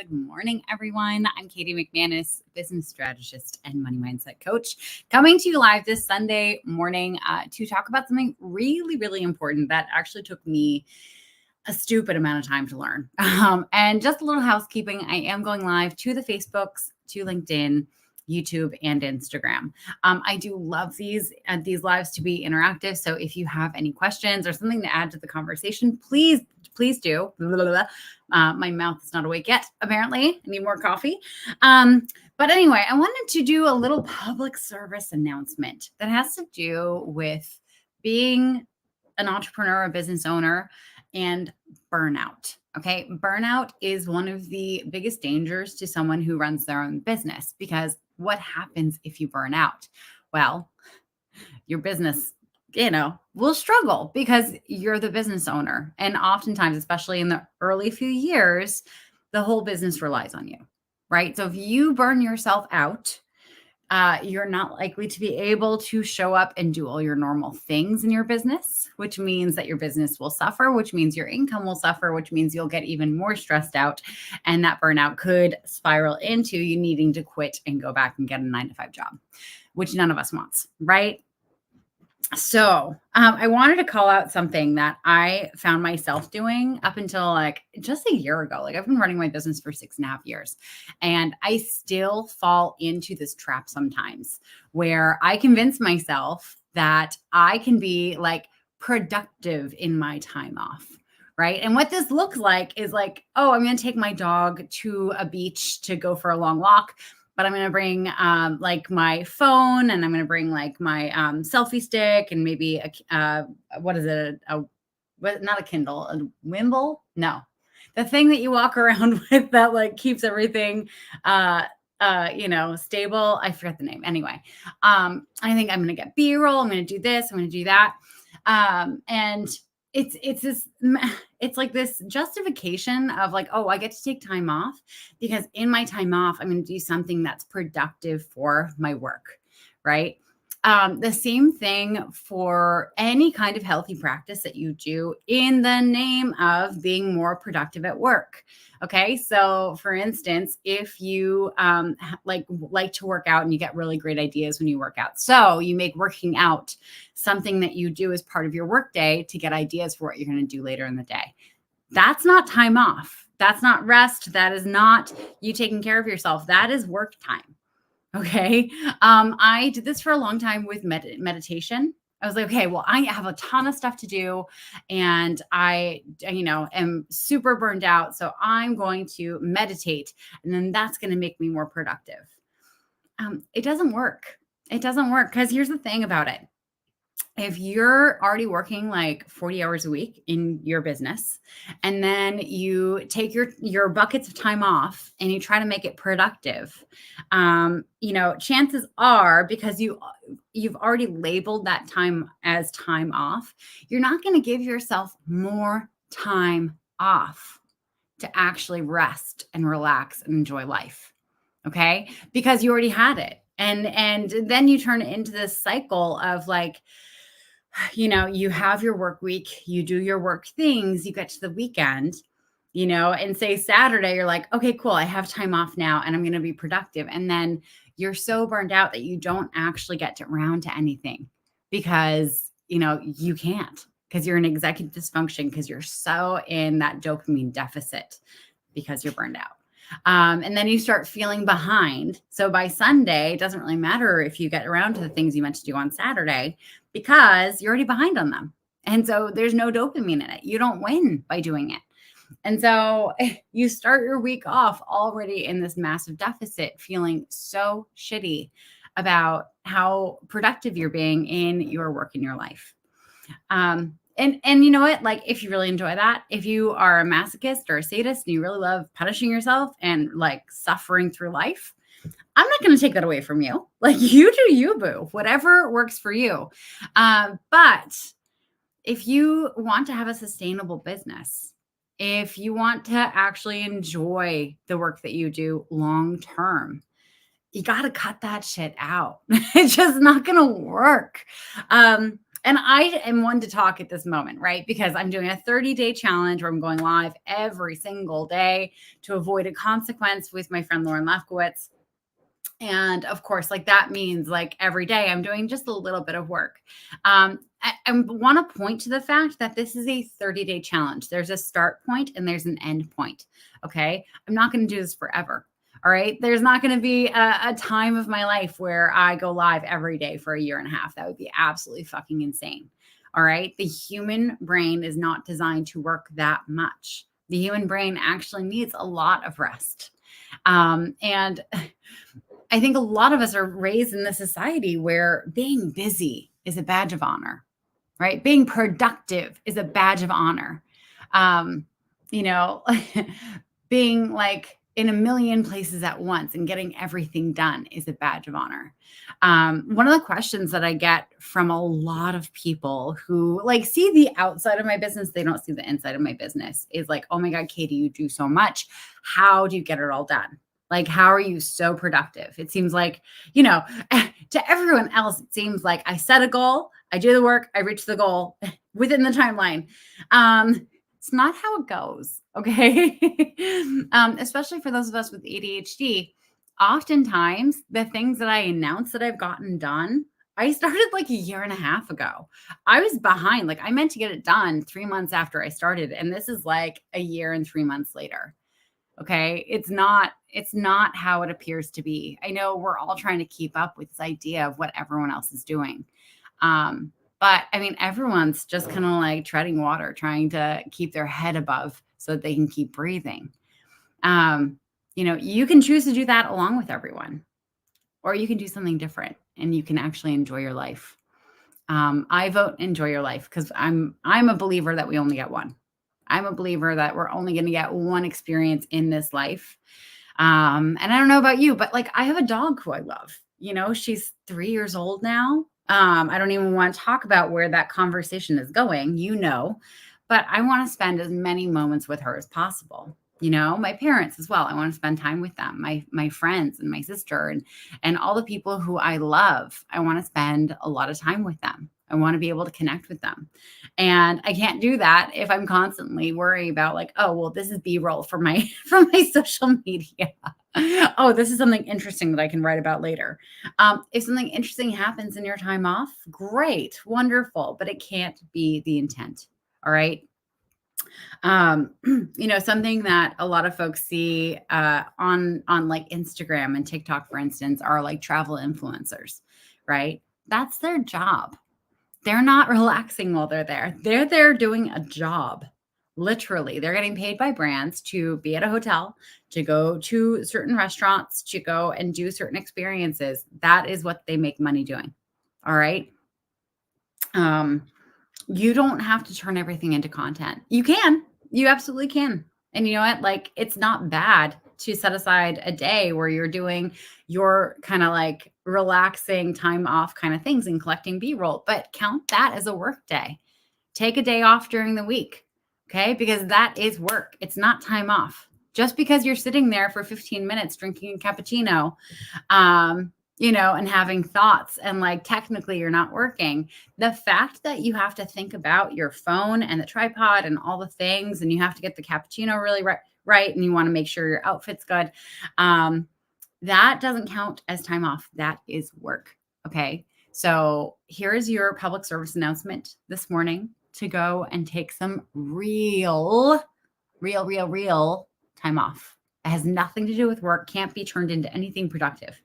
Good morning, everyone. I'm Katie McManus, business strategist and money mindset coach, coming to you live this Sunday morning to talk about something really, really important that actually took me a stupid amount of time to learn. And just a little housekeeping, I am going live to the Facebooks, to LinkedIn, YouTube, and Instagram. I do love these lives to be interactive. So if you have any questions or something to add to the conversation, please do. Blah, blah, blah. My mouth is not awake yet, apparently. I need more coffee. But anyway, I wanted to do a little public service announcement that has to do with being an entrepreneur, a business owner, and burnout. Okay. Burnout is one of the biggest dangers to someone who runs their own business, because what happens if you burn out? Well, your business, will struggle because you're the business owner. And oftentimes, especially in the early few years, the whole business relies on you, right? So if you burn yourself out, you're not likely to be able to show up and do all your normal things in your business, which means that your business will suffer, which means your income will suffer, which means you'll get even more stressed out. And that burnout could spiral into you needing to quit and go back and get a 9-to-5 job, which none of us wants, right? So I wanted to call out something that I found myself doing up until just a year ago. I've been running my business for 6.5 years, and I still fall into this trap sometimes where I convince myself that I can be productive in my time off. Right. And what this looks like is oh, I'm going to take my dog to a beach to go for a long walk. But I'm going to bring my phone, and I'm going to bring my selfie stick, and maybe what is it? Not a Kindle, a Wimble? No, the thing that you walk around with that keeps everything stable. I forget the name. Anyway, I think I'm going to get B-roll. I'm going to do this. I'm going to do that. And it's like this justification of oh, I get to take time off because in my time off, I'm going to do something that's productive for my work, right? The same thing for any kind of healthy practice that you do in the name of being more productive at work. Okay. So for instance, if you like to work out and you get really great ideas when you work out, so you make working out something that you do as part of your workday to get ideas for what you're going to do later in the day. That's not time off. That's not rest. That is not you taking care of yourself. That is work time. Okay. I did this for a long time with meditation. I was like, okay, well, I have a ton of stuff to do and I, am super burned out. So I'm going to meditate, and then that's going to make me more productive. It doesn't work. It doesn't work because here's the thing about it. If you're already working 40 hours a week in your business, and then you take your buckets of time off and you try to make it productive, chances are, because you've already labeled that time as time off, you're not going to give yourself more time off to actually rest and relax and enjoy life. Okay. Because you already had it. And then you turn it into this cycle of you have your work week, you do your work things, you get to the weekend, and say Saturday, you're like, okay, cool. I have time off now and I'm going to be productive. And then you're so burned out that you don't actually get around to anything because, you can't, because you're in executive dysfunction, because you're so in that dopamine deficit because you're burned out. And then you start feeling behind. So by Sunday, it doesn't really matter if you get around to the things you meant to do on Saturday because you're already behind on them. And so there's no dopamine in it. You don't win by doing it. And so you start your week off already in this massive deficit, feeling so shitty about how productive you're being in your work in your life. And you know what? If you really enjoy that, if you are a masochist or a sadist and you really love punishing yourself and suffering through life, I'm not going to take that away from you. You do you, boo, whatever works for you. But if you want to have a sustainable business, if you want to actually enjoy the work that you do long term, you got to cut that shit out. It's just not going to work. And I am one to talk at this moment, right? Because I'm doing a 30-day challenge where I'm going live every single day to avoid a consequence with my friend Lauren Lefkowitz. And of course, like that means like every day I'm doing just a little bit of work. I want to point to the fact that this is a 30-day challenge. There's a start point and there's an end point. Okay. I'm not going to do this forever. All right. There's not going to be a time of my life where I go live every day for a year and a half. That would be absolutely fucking insane. All right. The human brain is not designed to work that much. The human brain actually needs a lot of rest. And I think a lot of us are raised in this society where being busy is a badge of honor, right? Being productive is a badge of honor. Um, you know, being like in a million places at once and getting everything done is a badge of honor. One of the questions that I get from a lot of people who like see the outside of my business, they don't see the inside of my business, is like, oh my God, Katie, you do so much. How do you get it all done? Like, how are you so productive? It seems like, to everyone else, it seems like I set a goal, I do the work, I reach the goal within the timeline. It's not how it goes, okay? Especially for those of us with ADHD, oftentimes the things that I announce that I've gotten done, I started like a year and a half ago. I was behind. Like I meant to get it done 3 months after I started, and this is like a year and 3 months later. Okay. It's not how it appears to be. I know we're all trying to keep up with this idea of what everyone else is doing. But I mean, everyone's just kind of like treading water, trying to keep their head above so that they can keep breathing. You can choose to do that along with everyone, or you can do something different and you can actually enjoy your life. I vote enjoy your life because I'm a believer that we only get one. I'm a believer that we're only going to get one experience in this life. And I don't know about you, but like I have a dog who I love. She's 3 years old now. I don't even want to talk about where that conversation is going, but I want to spend as many moments with her as possible. My parents as well. I want to spend time with them, my friends and my sister and all the people who I love. I want to spend a lot of time with them. I want to be able to connect with them. And I can't do that if I'm constantly worrying about like, oh, well, this is B-roll for my social media. Oh, this is something interesting that I can write about later. If something interesting happens in your time off, great, wonderful, but it can't be the intent. All right. Something that a lot of folks see on like Instagram and TikTok, for instance, are like travel influencers, right? That's their job. They're not relaxing while they're there. They're there doing a job. Literally, they're getting paid by brands to be at a hotel, to go to certain restaurants, to go and do certain experiences. That is what they make money doing. All right. You don't have to turn everything into content. You absolutely can. And you know what? Like, it's not bad to set aside a day where you're doing your kind of like relaxing time off kind of things and collecting B-roll, but count that as a work day. Take a day off during the week. Okay. Because that is work. It's not time off. Just because you're sitting there for 15 minutes drinking a cappuccino, and having thoughts and like technically you're not working. The fact that you have to think about your phone and the tripod and all the things, and you have to get the cappuccino really right, and you want to make sure your outfit's good, that doesn't count as time off. That is work. Okay. So here is your public service announcement this morning to go and take some real time off. It has nothing to do with work, can't be turned into anything productive.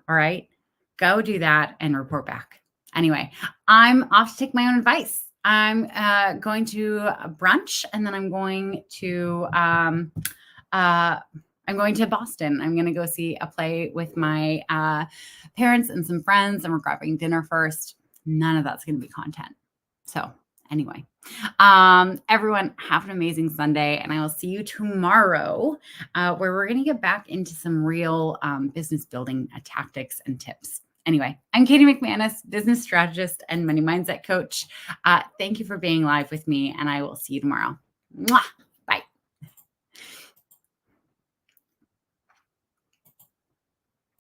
All right, go do that and report back. Anyway, I'm off to take my own advice. I'm going to brunch, and then I'm going to Boston. I'm going to go see a play with my parents and some friends, and we're grabbing dinner first. None of that's going to be content. So anyway, everyone have an amazing Sunday, and I will see you tomorrow where we're going to get back into some real business building tactics and tips. Anyway, I'm Katie McManus, business strategist and money mindset coach. Thank you for being live with me, and I will see you tomorrow. Mwah!